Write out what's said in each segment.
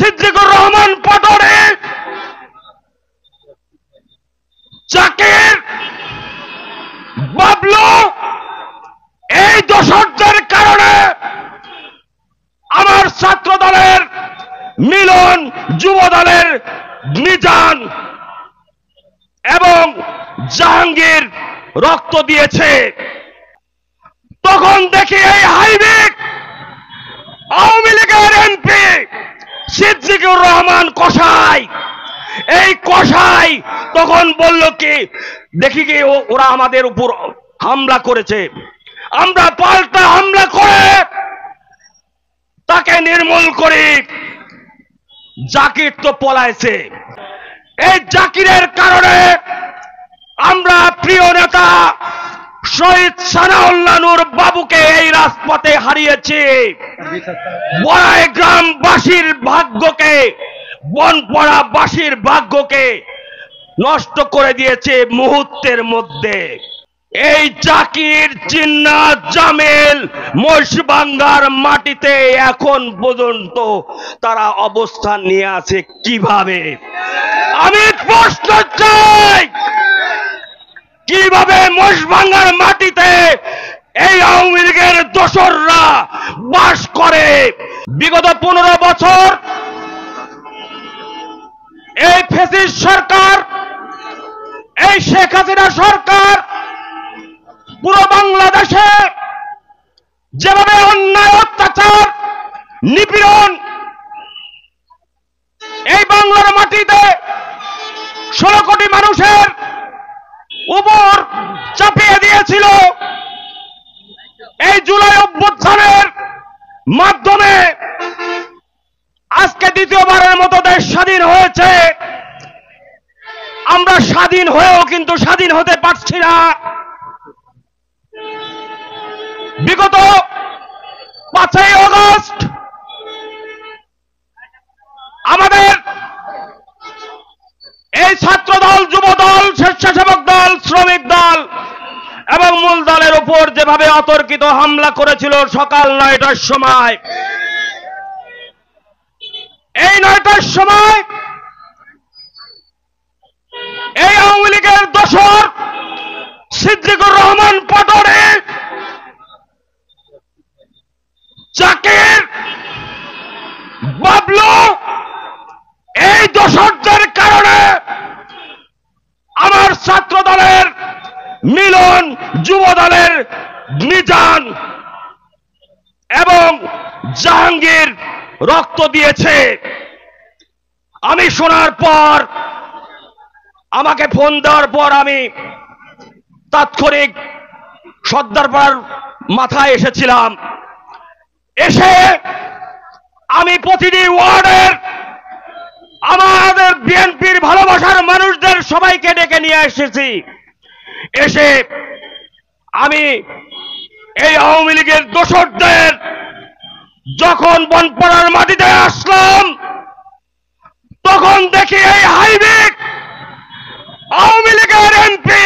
সিদ্দিকুর রহমান পাটোয়ারি, জাকির, বাবলু, এই দোষরদের কারণে আমার ছাত্র দলের মিলন, যুব দলের মিজান এবং জাহাঙ্গীর রক্ত দিয়েছে। তখন দেখি এই হাইব্রিড আওয়ামী লীগের এমপি সিদ্দিকুর রহমান কসাই, এই কসাই তখন বলল কি, দেখি কি ওরা আমাদের উপর হামলা করেছে, আমরা পাল্টা হামলা করে তাকে নির্মূল করি। জাকির তো পলাইছে, এই জাকিরের কারণে আমরা প্রিয় নেতা শহীদ সানাউল্লাহ নূর বাবুকে এই রাজপথে হারিয়েছি। বড়াই গ্রামবাসীর ভাগ্যকে, বনপাড়াবাসীর ভাগ্যকে নষ্ট করে দিয়েছে মুহূর্তের মধ্যে। এই জাকির, জিন্নাত, জামিল মহিষভাঙ্গার মাটিতে এখন পর্যন্ত তারা অবস্থান নিয়ে আছে কিভাবে? আমি প্রশ্ন চাই, কিভাবে মহিষভাঙ্গার মাটিতে এই আওয়ামী লীগের দোসররা বাস করে? বিগত 15 বছর এই ফ্যাসিস্ট সরকার, এই শেখ হাসিনা সরকার পুরো বাংলাদেশে যেভাবে অন্যায়, অত্যাচার, নিপীড়ন এই বাংলার মাটিতে 16 কোটি মানুষের উপর চাপিয়ে দিয়েছিল, এই জুলাই অভ্যুত্থানের মাধ্যমে আজকে দ্বিতীয়বারের মতো দেশ স্বাধীন হয়েছে। আমরা স্বাধীন হয়েও কিন্তু স্বাধীন হতে পারছি না। বিগত 5ই আগস্ট আমাদের এই ছাত্র দল, যুব দল, স্বেচ্ছাসেবক দল, শ্রমিক দল এবং মূল দলের উপর যেভাবে অতর্কিত হামলা করেছিল সকাল 9টার সময়, এই 9টার সময় এই আওয়ামী লীগের দোসর সিদ্দিকুর রহমান পাটোয়ারি, জাকির, বাবলু, এই দোসরদের কারণে আমার ছাত্র দলের মিলন, যুব দলের মিজান এবং জাহাঙ্গীর রক্ত দিয়েছে। আমি শোনার পর, আমাকে ফোন দেওয়ার পর আমি তাৎক্ষণিক সর্দারপাড়ার মাথায় এসেছিলাম। এসে আমি প্রতিটি ওয়ার্ডের আমাদের বিএনপির ভালোবাসার মানুষদের সবাইকে ডেকে নিয়ে এসেছি। এসে আমি এই আওয়ামী লীগের দোসরদের যখন বনপাড়ার মাটিতে আসলাম, তখন দেখি এই হাইব্রিড আওয়ামী লীগের এমপি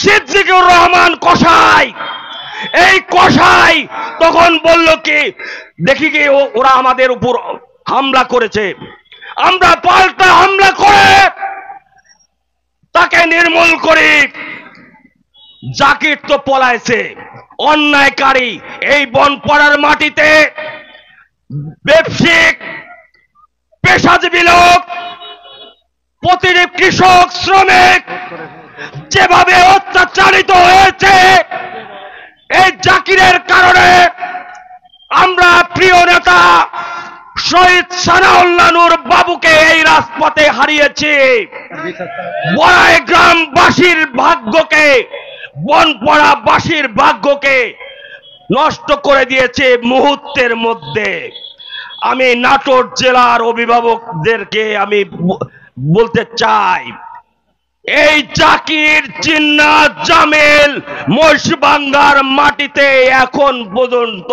সিদ্দিকুর রহমান কসাই, এই কসাই তখন বলল কি, দেখি কি ওরা আমাদের উপর হামলা করেছে, আমরা পাল্টা হামলা করে তাকে নির্মূল করি। জাকির তো পলাইছে, অন্যায়কারী এই বনপাড়ার মাটিতে ব্যবসায়িক, পেশাজীবী লোক, প্রতিটি কৃষক, শ্রমিক যেভাবে অত্যাচারিত হয়েছে, এই জাকিরের কারণে আমরা প্রিয় নেতা শহীদ সানাউল্লাহ নূর বাবুকে এই রাজপথে হারিয়েছি। বড়াই গ্রামবাসীর ভাগ্যকে, বনপাড়াবাসীর ভাগ্যকে নষ্ট করে দিয়েছে মুহূর্তের মধ্যে। আমি নাটোর জেলার অভিভাবকদেরকে আমি বলতে চাই, এই জাকির, জিন্নাত, জামিল মহিষভাঙ্গার মাটিতে এখন পর্যন্ত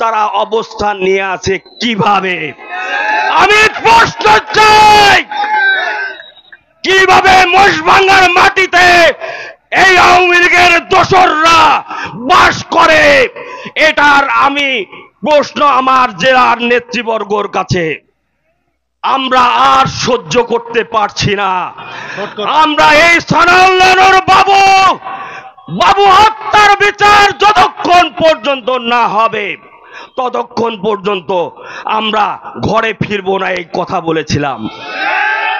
তারা অবস্থান নিয়ে আছে কিভাবে? আমি প্রশ্ন চাই, কিভাবে মহিষভাঙ্গার মাটিতে এই আওয়ামী লীগের দোসররা বাস করে? এটার আমি প্রশ্ন আমার জেলার নেতৃবর্গর কাছে। আমরা আর সহ্য করতে পারছি না। আমরা এই সানাউল্লাহর বাবু হত্যার বিচার যতক্ষণ পর্যন্ত না হবে ততক্ষণ পর্যন্ত আমরা ঘরে ফিরবো না, এই কথা বলেছিলাম।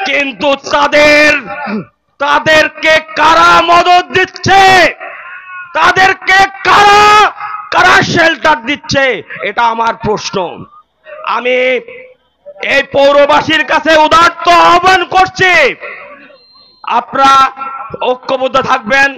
কিন্তু তাদেরকে কারা মদদ দিচ্ছে, তাদেরকে কারা শেল্টার দিচ্ছে, এটা আমার প্রশ্ন। আমি এই পৌরবাসীর কাছে উদাত্ত আহ্বান করছি, আপনারা ঐক্যবদ্ধ থাকবেন।